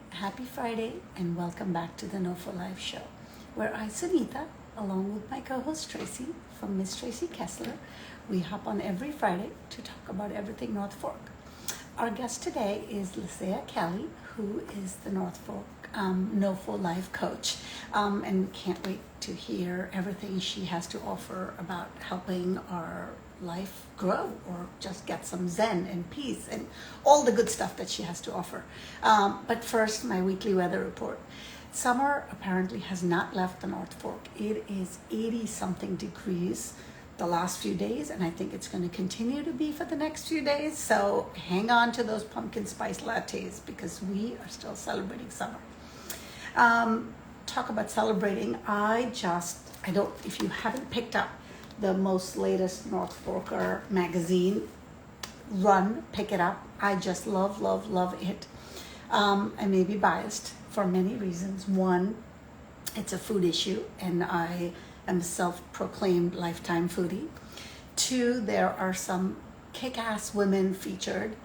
Happy Friday, and welcome back to the Nofo Live Show, where I, Sunita, along with my co-host Tracy from Miss Tracy Kessler, we hop on every Friday to talk about everything North Fork. Our guest today is Lesaya Kelly, who is the North Fork Nofo Life Coach, and we can't wait to hear everything she has to offer about helping our life grow or just get some zen and peace and all the good stuff that she has to offer. But first, my weekly weather report. Summer apparently has not left the North Fork. It is 80 something degrees the last few days, and I think it's going to continue to be for the next few days. So hang on to those pumpkin spice lattes because we are still celebrating summer. Talk about celebrating. I don't, if you haven't picked up the most latest North Forker magazine, pick it up. I just love it. I may be biased for many reasons. One, it's a food issue, and I am a self-proclaimed lifetime foodie. Two, there are some kick-ass women featured.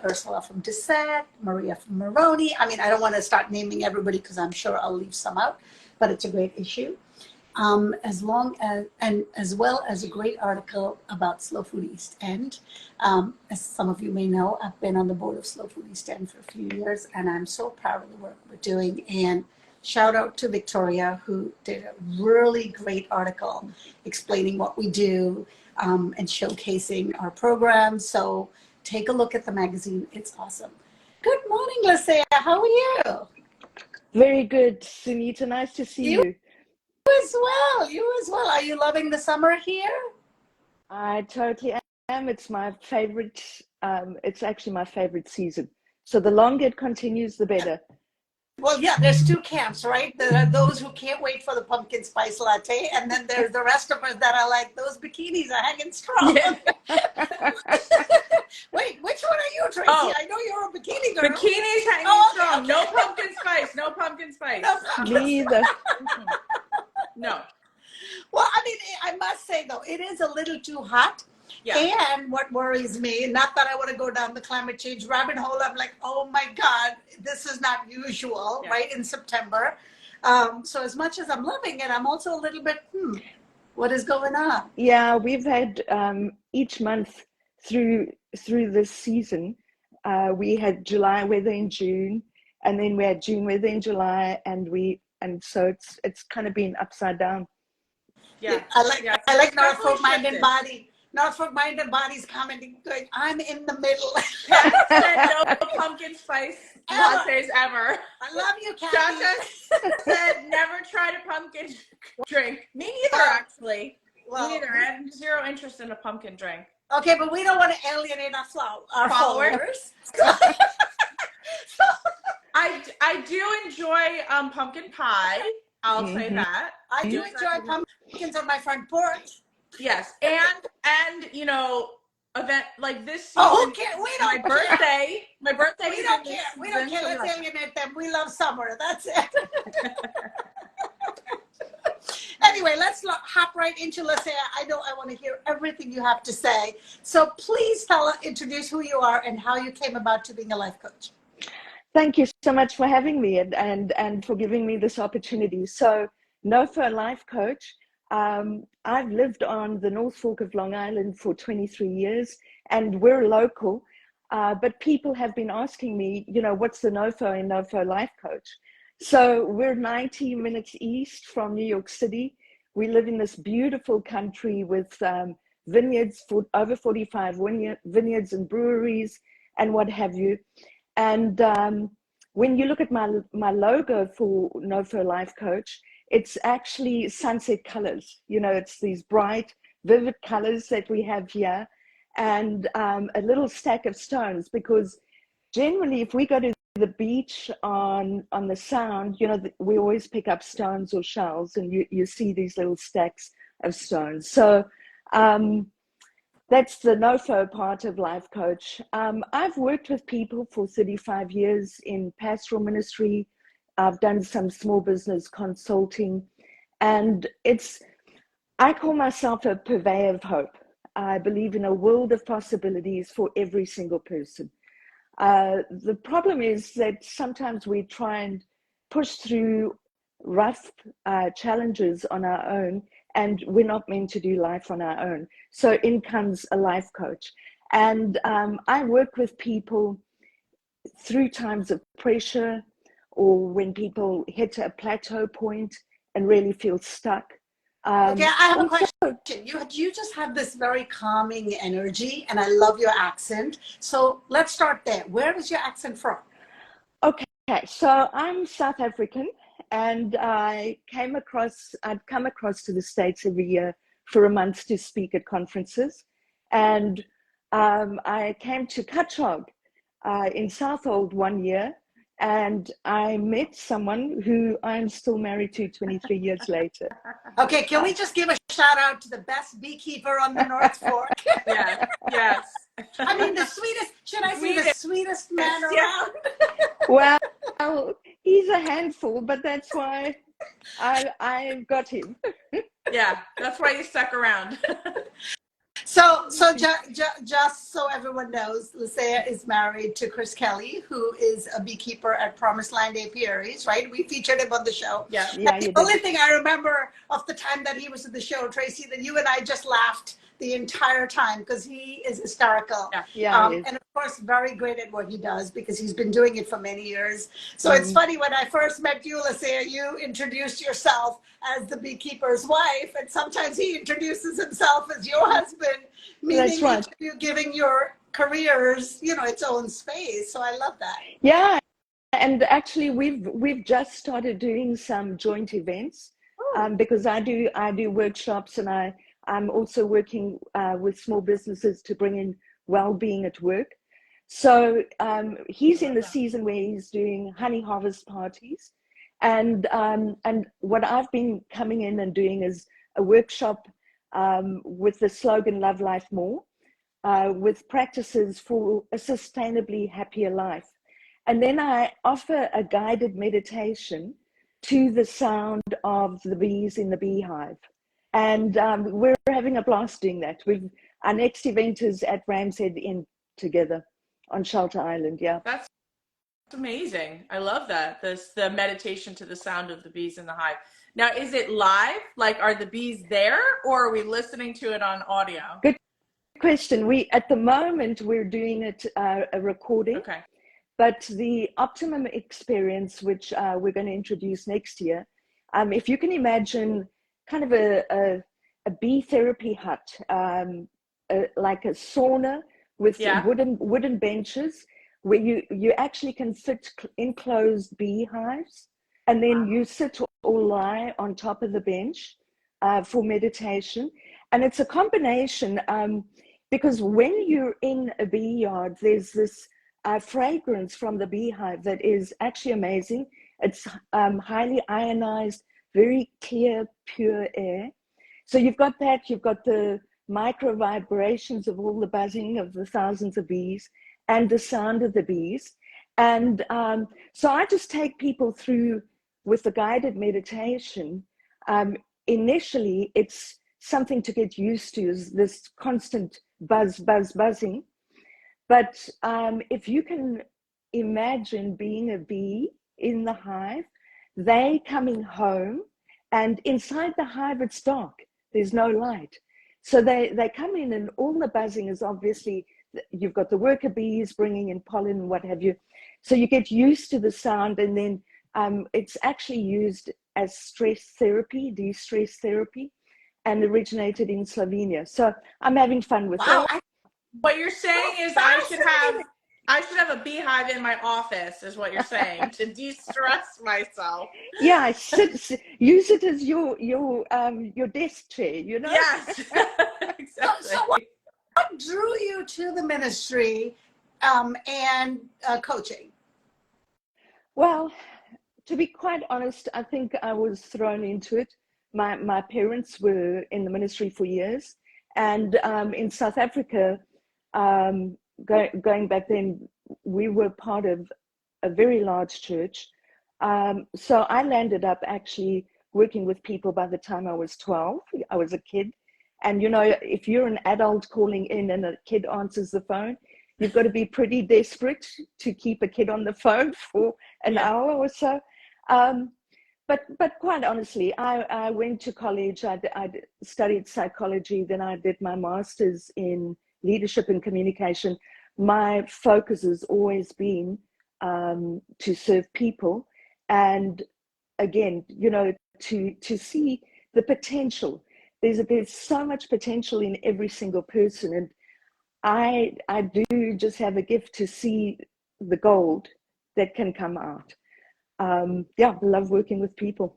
Ursula from Dissect, Maria from Maroney. I mean, I don't want to start naming everybody because I'm sure I'll leave some out, but it's a great issue. As well as a great article about Slow Food East End. As some of you may know, I've been on the board of Slow Food East End for a few years, and I'm so proud of the work we're doing. And shout out to Victoria, who did a really great article explaining what we do and showcasing our programs. So take a look at the magazine. It's awesome. Good morning, Lesaya. How are you? Very good, Sunita. Nice to see you. You as well. Are you loving the summer here? I totally am. It's my favorite. It's actually my favorite season. So the longer it continues, the better. Well, yeah, there's two camps, right? There are those who can't wait for the pumpkin spice latte, and then there's the rest of us that are like, those bikinis are hanging strong. Yeah. Wait, which one are you, Tracy? Oh, I know you're a bikini girl. Bikinis hanging strong. Okay. No pumpkin spice. No pumpkin spice. Neither. No. Well, I mean, I must say, though, it is a little too hot. Yeah. And what worries me, not that I want to go down the climate change rabbit hole, I'm like, oh my God, this is not usual, right, in September. So as much as I'm loving it, I'm also a little bit, what is going on? Yeah, we've had each month through this season, we had July weather in June, and then we had June weather in July, and so it's kind of been upside down. Yeah, I like Norfolk Mind and Body. Norfolk Mind and Body's commenting, going, I'm in the middle. Kat said no pumpkin spice lattes ever. I love you, Kat. Chacha said never tried a pumpkin drink. Me neither, actually. Me neither. I have zero interest in a pumpkin drink. Okay, but we don't want to alienate our followers. I do enjoy pumpkin pie. I'll say that. I do enjoy pumpkins on my front porch. Yes, and you know, event like this season. Oh, who cares? We don't care. My birthday. We don't care. We don't care. Let's alienate them. We love summer. That's it. Anyway, let's hop right into Lesaya. I know I want to hear everything you have to say. So please introduce who you are and how you came about to being a life coach. Thank you so much for having me and for giving me this opportunity. So, Nofo Life Coach. I've lived on the North Fork of Long Island for 23 years, and we're local. But people have been asking me, you know, what's the Nofo and Nofo Life Coach? So we're 90 minutes east from New York City. We live in this beautiful country with vineyards, for over 45 vineyards and breweries and what have you. And when you look at my logo for Nofo Life Coach, it's actually sunset colors. You know, it's these bright, vivid colors that we have here, and a little stack of stones, because generally if we go to the beach on the Sound, you know, we always pick up stones or shells, and you see these little stacks of stones. So that's the Nofo part of Life Coach. I've worked with people for 35 years in pastoral ministry. I've done some small business consulting, and I call myself a purveyor of hope. I believe in a world of possibilities for every single person. The problem is that sometimes we try and push through rough challenges on our own, and we're not meant to do life on our own. So in comes a life coach. And I work with people through times of pressure, or when people hit a plateau point and really feel stuck. Okay, I have a question. You just have this very calming energy, and I love your accent. So let's start there. Where is your accent from? Okay, so I'm South African, and I'd come across to the States every year for a month to speak at conferences. And I came to Katrog in Southold one year, and I met someone who I'm still married to 23 years later. Okay, can we just give a shout out to the best beekeeper on the North Fork? Yeah, yes. I mean, the sweetest, should I say the sweetest man around? Well, he's a handful, but that's why I got him. Yeah, that's why you stuck around. So just so everyone knows, Lesaya is married to Chris Kelly, who is a beekeeper at Promised Land Apiaries, right? We featured him on the show. Yeah. The only thing I remember of the time that he was in the show, Tracy, that you and I just laughed the entire time because he is hysterical. Yeah, and of course, very great at what he does because he's been doing it for many years. So it's funny, when I first met you, Lesaya, you introduced yourself as the beekeeper's wife, and sometimes he introduces himself as your husband, meaning each of you giving your careers, its own space. So I love that. Yeah, and actually we've just started doing some joint events because I do workshops, and I'm also working with small businesses to bring in well-being at work. So he's in the season where he's doing honey harvest parties, and what I've been coming in and doing is a workshop with the slogan "Love Life More," with practices for a sustainably happier life. And then I offer a guided meditation to the sound of the bees in the beehive. And we're having a blast doing that. Our next event is at Ram's Head Inn together on Shelter Island. Yeah. That's amazing. I love that. The meditation to the sound of the bees in the hive. Now, is it live? Like, are the bees there, or are we listening to it on audio? Good question. At the moment, we're doing it a recording. Okay. But the optimum experience, which we're going to introduce next year, if you can imagine kind of a bee therapy hut, like a sauna with wooden benches, where you actually can fit enclosed beehives, and then you sit or lie on top of the bench for meditation. And it's a combination because when you're in a bee yard, there's this fragrance from the beehive that is actually amazing. It's highly ionized, very clear, pure air. So you've got that, you've got the micro vibrations of all the buzzing of the thousands of bees and the sound of the bees. And so I just take people through with the guided meditation. Initially, it's something to get used to, is this constant buzzing. But if you can imagine being a bee in the hive, they coming home, and inside the hive it's dark, there's no light. So they come in, and all the buzzing is obviously, you've got the worker bees bringing in pollen and what have you. So you get used to the sound, and then it's actually used as stress therapy, de-stress therapy, and originated in Slovenia. So I'm having fun with it. What you're saying is I should have a beehive in my office, is what you're saying, to de-stress myself. Yeah, use it as your desk chair, Yes, exactly. So what drew you to the ministry and coaching? Well, to be quite honest, I think I was thrown into it. My parents were in the ministry for years, and in South Africa, going back then, we were part of a very large church. So I landed up actually working with people by the time I was 12. I was a kid, And, you know, if you're an adult calling in and a kid answers the phone, you've got to be pretty desperate to keep a kid on the phone for an hour or so. But quite honestly, I went to college, I studied psychology, then I did my master's in leadership and communication. My focus has always been to serve people. And again, you know, to see the potential. There's so much potential in every single person. And I do just have a gift to see the gold that can come out. Yeah, I love working with people.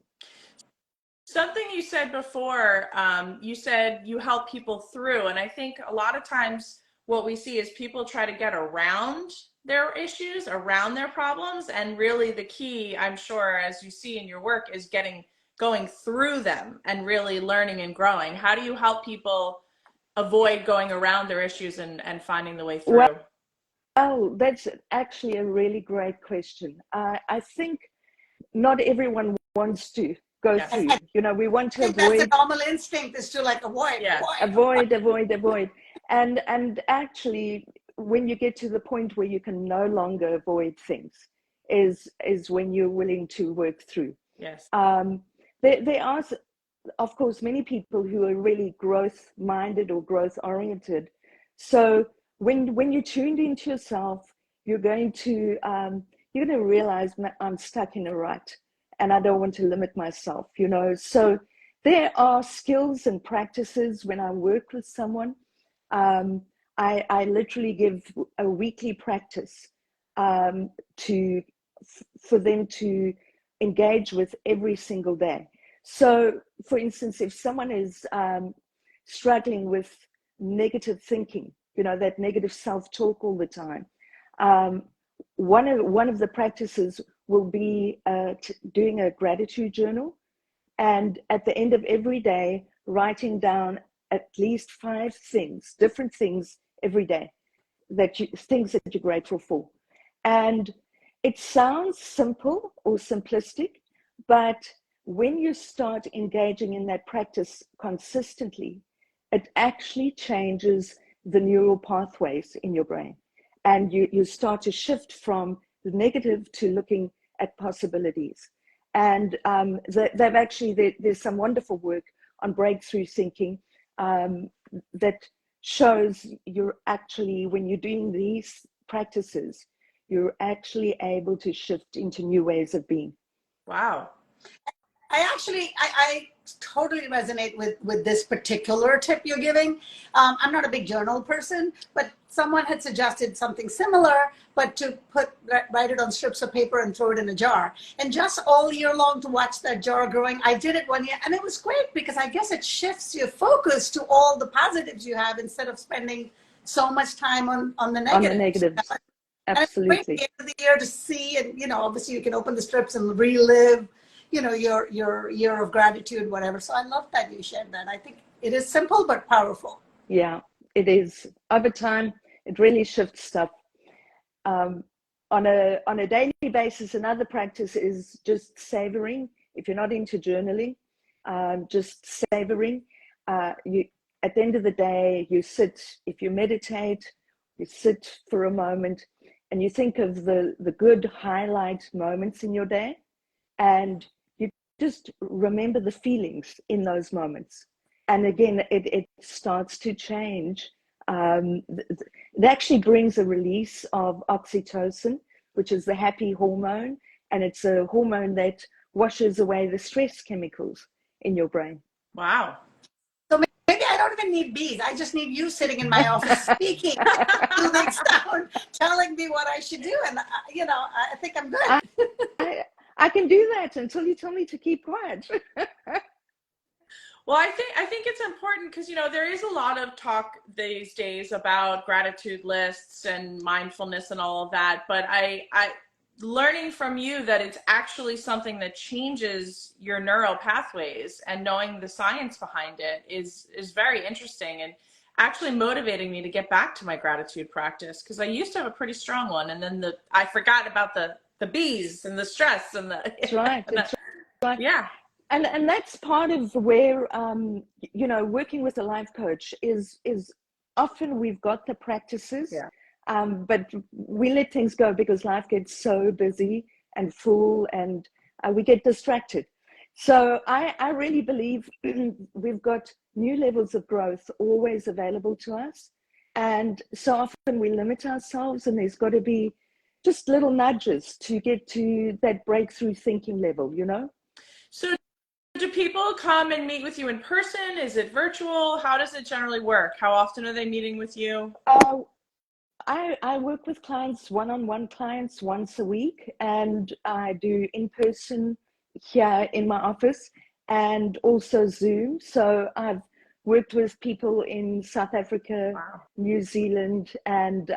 Something you said before, you said you help people through. And I think a lot of times what we see is people try to get around their issues, around their problems. And really the key, I'm sure, as you see in your work, is going through them and really learning and growing. How do you help people avoid going around their issues and finding the way through? Well, that's actually a really great question. I think not everyone wants to go through. You know, we want to avoid. That's the normal instinct, is to like avoid. And actually, when you get to the point where you can no longer avoid things, is when you're willing to work through. Yes. There are, of course, many people who are really growth minded or growth oriented. So when you're tuned into yourself, you're going to realize I'm stuck in a rut and I don't want to limit myself, you know. So there are skills and practices when I work with someone. I literally give a weekly practice for them to engage with every single day. So, for instance, if someone is struggling with negative thinking, you know, that negative self-talk all the time, one of the practices will be doing a gratitude journal, and at the end of every day, writing down at least 5 things, different things every day, things that you're grateful for. And it sounds simple or simplistic, but when you start engaging in that practice consistently, it actually changes the neural pathways in your brain. And you start to shift from the negative to looking at possibilities. And there's some wonderful work on breakthrough thinking that shows you're actually, when you're doing these practices, you're actually able to shift into new ways of being. Wow. I totally resonate with this particular tip you're giving. I'm not a big journal person, but someone had suggested something similar, but to write it on strips of paper and throw it in a jar. And just all year long to watch that jar growing. I did it one year and it was great because I guess it shifts your focus to all the positives you have instead of spending so much time on the negatives. On the negatives. Absolutely. And it's great at the end of the year to see, and you know, obviously you can open the strips and relive, you know, your year of gratitude, whatever. So I love that you shared that. I think it is simple but powerful. Yeah, it is. Over time, it really shifts stuff. On a daily basis, another practice is just savoring. If you're not into journaling, just savoring. At the end of the day, you sit. If you meditate, you sit for a moment, and you think of the good highlight moments in your day, and you just remember the feelings in those moments. And again, it starts to change. It actually brings a release of oxytocin, which is the happy hormone, and it's a hormone that washes away the stress chemicals in your brain. Wow. So maybe I don't even need bees. I just need you sitting in my office speaking, sound, telling me what I should do, and you know, I think I'm good. I can do that until you tell me to keep quiet. Well, I think it's important because, you know, there is a lot of talk these days about gratitude lists and mindfulness and all of that. But I learning from you that it's actually something that changes your neural pathways, and knowing the science behind it is very interesting, and actually motivating me to get back to my gratitude practice, because I used to have a pretty strong one, and then I forgot about the bees and the stress and the. That's right. That's right. Yeah. And that's part of where working with a life coach is often we've got the practices, but we let things go because life gets so busy and full, and we get distracted. So I really believe we've got new levels of growth always available to us, and so often we limit ourselves, and there's got to be just little nudges to get to that breakthrough thinking level, So do people come and meet with you in person? Is it virtual? How does it generally work? How often are they meeting with you? I work with clients, one-on-one clients, once a week, and I do in-person here in my office and also Zoom. So I've worked with people in South Africa, Wow. New Zealand, and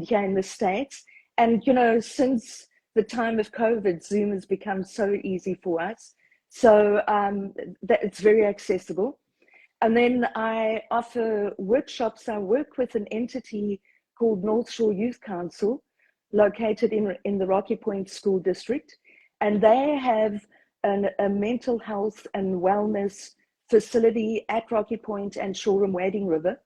here in the States. And, since the time of COVID, Zoom has become so easy for us. So that it's very accessible. And then I offer workshops. I work with an entity called North Shore Youth Council, located in the Rocky Point School District. And they have a mental health and wellness facility at Rocky Point and Shoreham Wading River.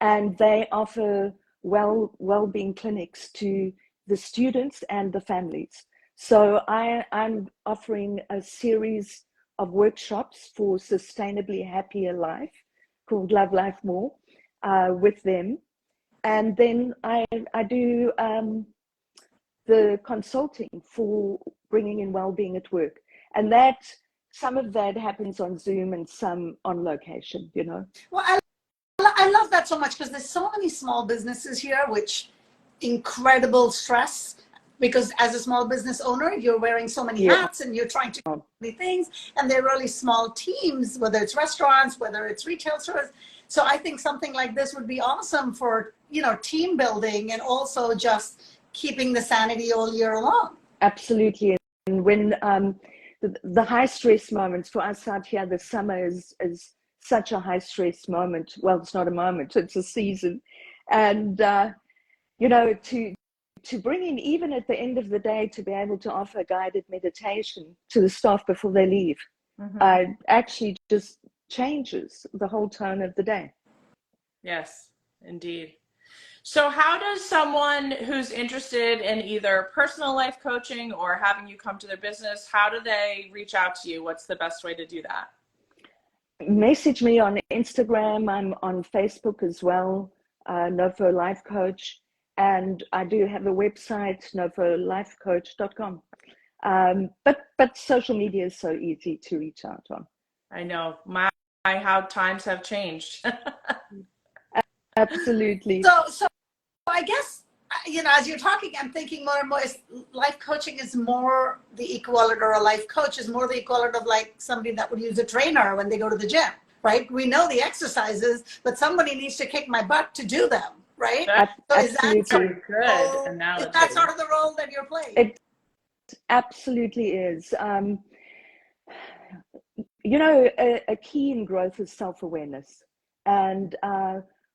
And they offer well-being clinics to the students and the families. So I'm offering a series of workshops for sustainably happier life called Love Life More with them. And then I do the consulting for bringing in well-being at work. And some of that happens on Zoom and some on location, Well, I love that so much because there's so many small businesses here, which incredible stress, because as a small business owner, you're wearing so many hats and you're trying to do many things, and they're really small teams, whether it's restaurants, whether it's retail stores. So I think something like this would be awesome for, team building and also just keeping the sanity all year long. Absolutely. And when the high stress moments for us out here, the summer is such a high stress moment. Well, it's not a moment, it's a season. And, to bring in, even at the end of the day, to be able to offer guided meditation to the staff before they leave, actually just changes the whole tone of the day. Yes, indeed. So how does someone who's interested in either personal life coaching or having you come to their business, how do they reach out to you? What's the best way to do that? Message me on Instagram. I'm on Facebook as well, Nofo Life Coach. And I do have a website, nofolifecoach.com. But social media is so easy to reach out on. I know how times have changed. Absolutely. So I guess, as you're talking, I'm thinking more and more is life coaching is more the equivalent, or a life coach is more the equivalent of like somebody that would use a trainer when they go to the gym, right? We know the exercises, but somebody needs to kick my butt to do them, right? So is that sort of the role that you're playing? It absolutely is. A key in growth is self-awareness. And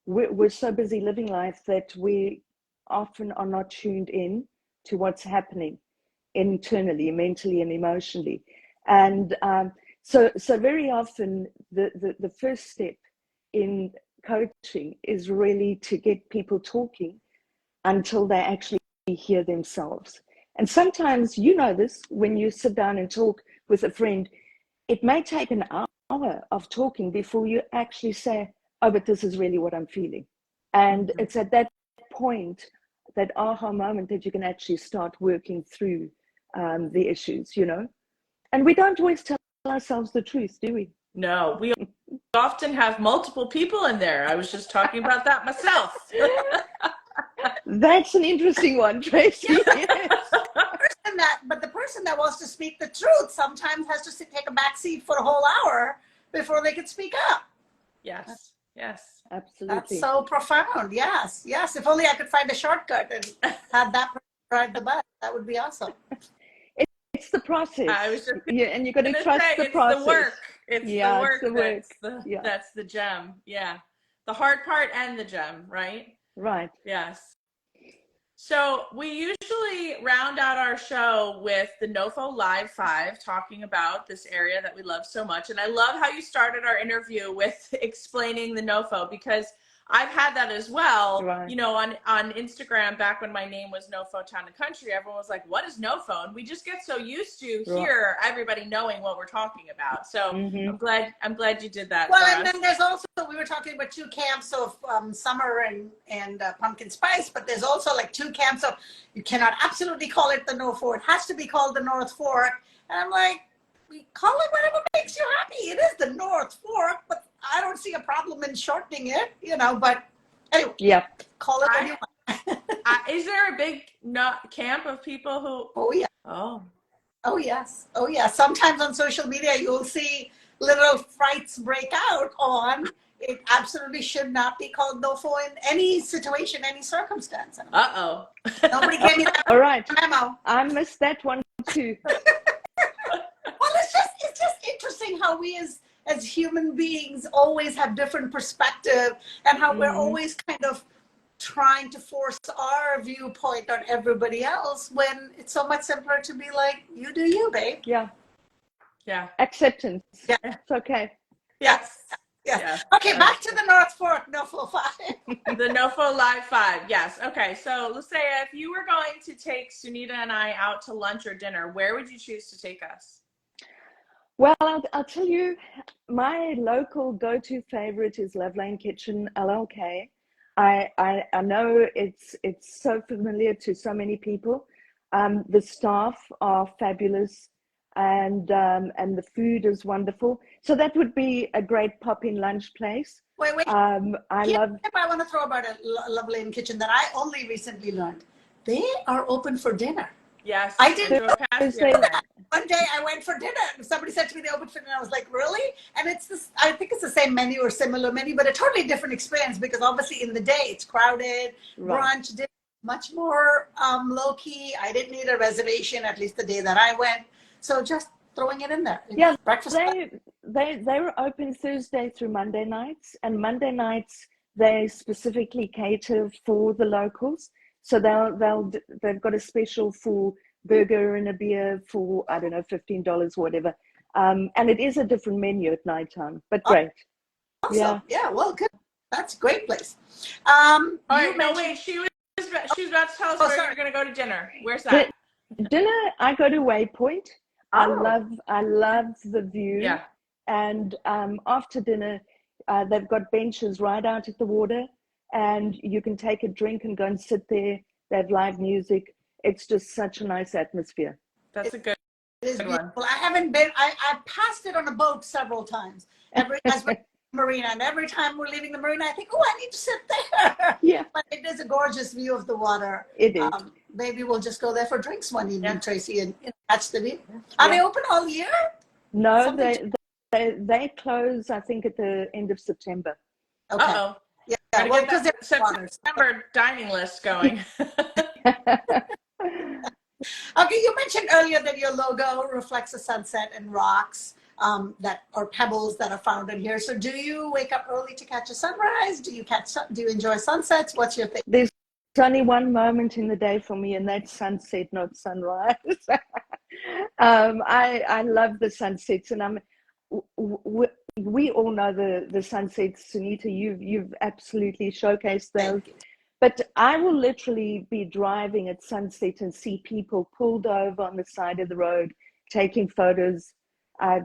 we're so busy living life that we often are not tuned in to what's happening internally, mentally, and emotionally. And so very often the first step in coaching is really to get people talking until they actually hear themselves. And sometimes, this, when you sit down and talk with a friend, it may take an hour of talking before you actually say, oh, but this is really what I'm feeling. And it's at that point, that aha moment, that you can actually start working through the issues, And we don't always tell ourselves the truth, do we? No, we often have multiple people in there. I was just talking about that myself. That's an interesting one, Tracy. Yes. But the person that wants to speak the truth sometimes has to take a back seat for a whole hour before they can speak up. Yes. Absolutely. That's so profound. Yes. If only I could find a shortcut and have that person drive the bus. That would be awesome. It's the process. I was just and you're going to trust the process. The work. It's the work. That's that's the gem. Yeah. The hard part and the gem, right? Right. Yes. So we usually round out our show with the Nofo Live 5, talking about this area that we love so much. And I love how you started our interview with explaining the Nofo, because I've had that as well. Right. You know, on Instagram, back when my name was Nofo Town and Country, everyone was like, what is Nofo? And we just get so used to here everybody knowing what we're talking about. So I'm glad you did that. Well, and then there's also, we were talking about 2 camps of summer and pumpkin spice, but there's also like 2 camps of, you cannot absolutely call it the Nofo. It has to be called the North Fork. And I'm like, we call it whatever makes you happy. It is the North Fork, but I don't see a problem in shortening it, you know, but anyway, call it what you want. Is there a big camp of people who? Oh, yeah. Oh, yes. Oh, yeah. Sometimes on social media, you'll see little fights break out on it absolutely should not be called Nofo in any situation, any circumstance. Uh-oh. Nobody gave me that All right. memo. I missed that one too. Well, it's just interesting how we as human beings always have different perspective, and how we're always kind of trying to force our viewpoint on everybody else, when it's so much simpler to be like, you do you, babe. Yeah. Acceptance. Yeah. It's okay. Yes. Okay, back to the North Fork Nofo 5. The Nofo Live 5. Yes. Okay. So Lesaya, if you were going to take Sunita and I out to lunch or dinner, where would you choose to take us? Well, I'll tell you, my local go-to favorite is Love Lane Kitchen, LLK. I know it's so familiar to so many people. The staff are fabulous, and the food is wonderful. So that would be a great pop-in lunch place. Wait. I want to throw about a Love Lane Kitchen that I only recently learned. They are open for dinner. Yes. I didn't know that. One day I went for dinner and somebody said to me they opened for dinner. I was like, really? And it's this, I think it's the same menu or similar menu, but a totally different experience, because obviously in the day it's crowded, brunch, dinner, much more low-key. I didn't need a reservation, at least the day that I went. So just throwing it in there. Yeah, breakfast. They were open Thursday through Monday nights, and Monday nights they specifically cater for the locals. So they've got a special for burger and a beer for, I don't know, $15, whatever. And it is a different menu at nighttime, but great. Awesome. Yeah, well, good. That's a great place. All right, no, wait, she was about to tell us where you're going to go to dinner. Where's that? Dinner, I go to Waypoint. I love the view. Yeah. And after dinner, they've got benches right out at the water, and you can take a drink and go and sit there. They have live music. It's just such a nice atmosphere. That's a good one. Well, I haven't been, I passed it on a boat several times. As we're marina, and every time we're leaving the marina, I think, oh, I need to sit there. Yeah. But it is a gorgeous view of the water. It is. Maybe we'll just go there for drinks one evening, Tracy, and catch the view. Are they open all year? No, they close, I think, at the end of September. Okay. Uh-oh. Yeah, well, because there's September dining list going. Okay, you mentioned earlier that your logo reflects the sunset and rocks or pebbles that are found in here. So do you wake up early to catch a sunrise? Do you enjoy sunsets? What's your thing? There's only one moment in the day for me, and that's sunset, not sunrise. I love the sunsets, and we all know the sunsets. Sunita, you've absolutely showcased those. But I will literally be driving at sunset and see people pulled over on the side of the road taking photos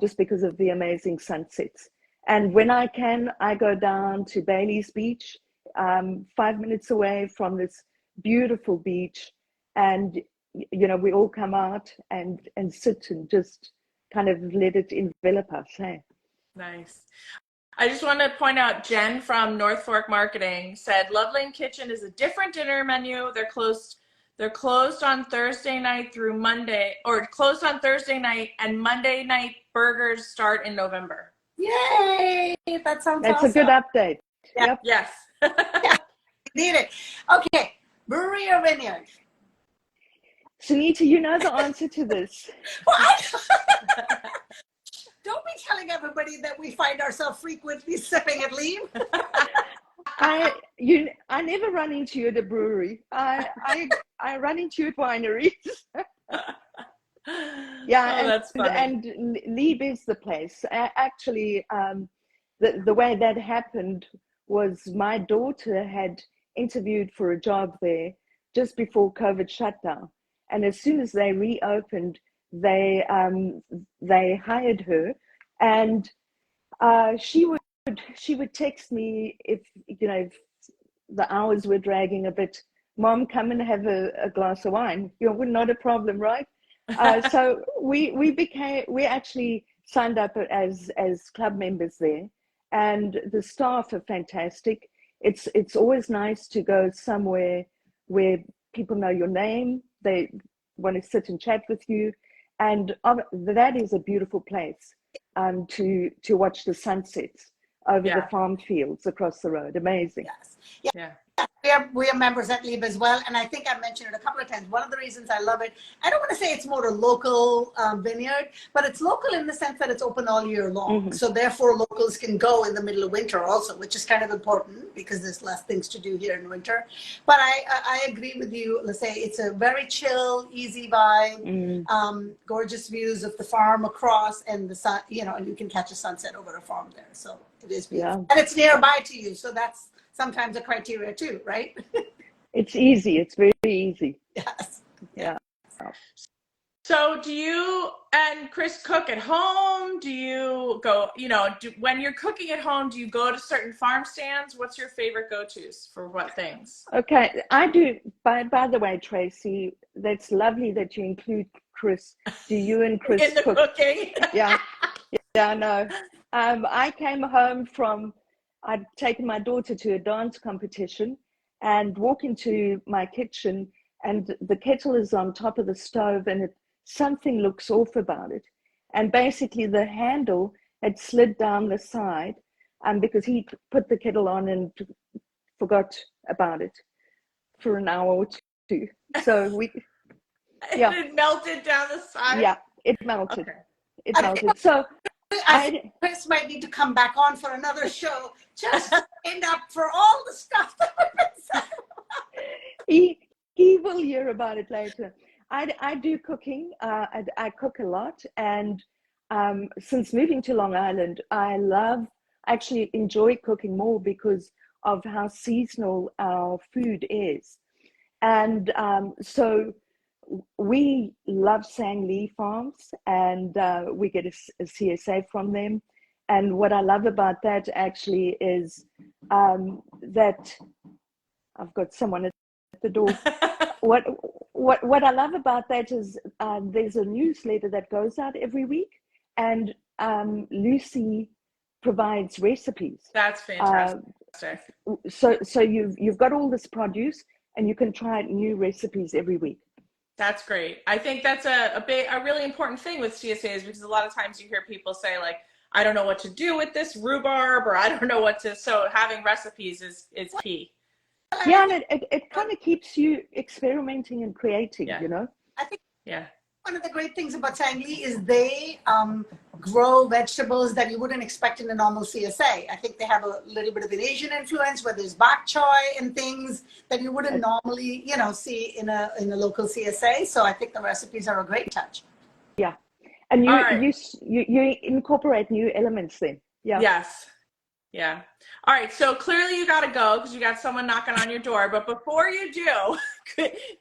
just because of the amazing sunsets. And when I can, I go down to Bailey's Beach, 5 minutes away from this beautiful beach. And, you know, we all come out and sit and just kind of let it envelop us. Hey? Nice. I just want to point out, Jen from North Fork Marketing said Love Lane Kitchen is a different dinner menu. They're closed on Thursday night through Monday, or closed on Thursday night, and Monday night burgers start in November. Yay! That sounds That's awesome. a good update. Yeah. Yep. Yes. Yeah, need it. Okay, brewery or vineyard? Sunita, you know the answer to this. What? Don't be telling everybody that we find ourselves frequently sipping at Leave. I never run into you at a brewery. I run into you at wineries. Yeah, Oh, that's funny. and Lieb is the place. Actually, the way that happened was my daughter had interviewed for a job there just before COVID shutdown, and as soon as they reopened, they hired her, and she would text me if if the hours were dragging a bit. Mom, come and have a glass of wine. Not a problem, right? So we actually signed up as club members there, and the staff are fantastic. It's always nice to go somewhere where people know your name. They want to sit and chat with you, and that is a beautiful place to watch the sunsets over the Yeah. farm fields across the road. Amazing. Yes. Yeah. We are members at Lieb as well, and I think I mentioned it a couple of times. One of the reasons I love it, I don't want to say it's more a local vineyard, but it's local in the sense that it's open all year long. Mm-hmm. So therefore, locals can go in the middle of winter also, which is kind of important because there's less things to do here in winter. But I agree with you, Lesaya. It's a very chill, easy vibe, gorgeous views of the farm across, and the sun, and you can catch a sunset over a farm there. So it is beautiful, and it's nearby to you. So that's sometimes a criteria too, right? It's easy. It's very easy. Yes. Yeah. So do you and Chris cook at home? Do you go, when you're cooking at home, do you go to certain farm stands? What's your favorite go-tos for what things? Okay, I do. By the way, Tracy, that's lovely that you include Chris. Do you and Chris in the cook? cooking? Yeah, no. I came home I'd taken my daughter to a dance competition and walk into my kitchen, and the kettle is on top of the stove, and something looks off about it. And basically the handle had slid down the side, because he put the kettle on and forgot about it for an hour or two. So It melted down the side? yeah, it melted. Okay. It melted. So I think Chris might need to come back on for another show just to end up for all the stuff that we've been saying. He will hear about it later. I do cooking. I cook a lot, and since moving to Long Island, actually enjoy cooking more because of how seasonal our food is. And so we love Sang Lee Farms, and we get a CSA from them. And what I love about that actually is that I've got someone at the door. What I love about that is there's a newsletter that goes out every week, and Lucy provides recipes. That's fantastic. So you've got all this produce, and you can try new recipes every week. That's great. I think that's a really important thing with CSAs, because a lot of times you hear people say, like, I don't know what to do with this rhubarb, or I don't know what to, so having recipes is key. Yeah, and it kind of keeps you experimenting and creating, I think yeah. One of the great things about Sang Lee is they grow vegetables that you wouldn't expect in a normal CSA. I think they have a little bit of an Asian influence, where there's bok choy and things that you wouldn't normally, see in a local CSA. So I think the recipes are a great touch. Yeah, and you incorporate new elements then. Yeah. Yes. Yeah. All right. So clearly you got to go because you got someone knocking on your door. But before you do,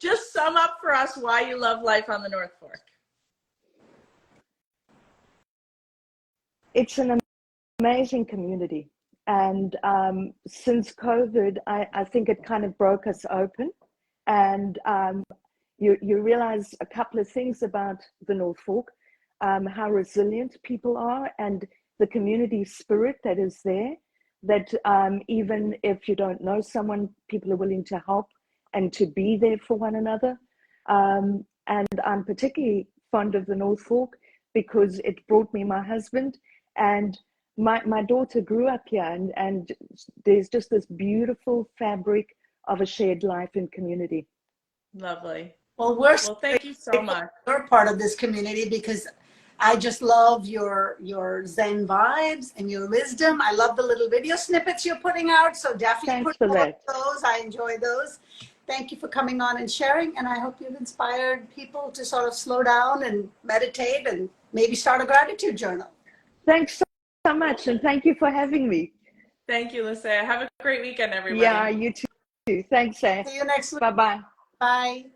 just sum up for us why you love life on the North Fork. It's an amazing community. And since COVID, I think it kind of broke us open. And you realize a couple of things about the North Fork, how resilient people are, and the community spirit that is there, that even if you don't know someone, people are willing to help and to be there for one another. And I'm particularly fond of the North Fork because it brought me my husband, and my daughter grew up here, and there's just this beautiful fabric of a shared life and community. Lovely. Well, thank you so much. You're part of this community because I just love your Zen vibes and your wisdom. I love the little video snippets you're putting out. So definitely Thanks put for more of that. those. I enjoy those. Thank you for coming on and sharing. And I hope you've inspired people to sort of slow down and meditate and maybe start a gratitude journal. Thanks so much. And thank you for having me. Thank you, Lesaya. Have a great weekend, everybody. Yeah, you too. Thanks, See you next week. Bye-bye. Bye.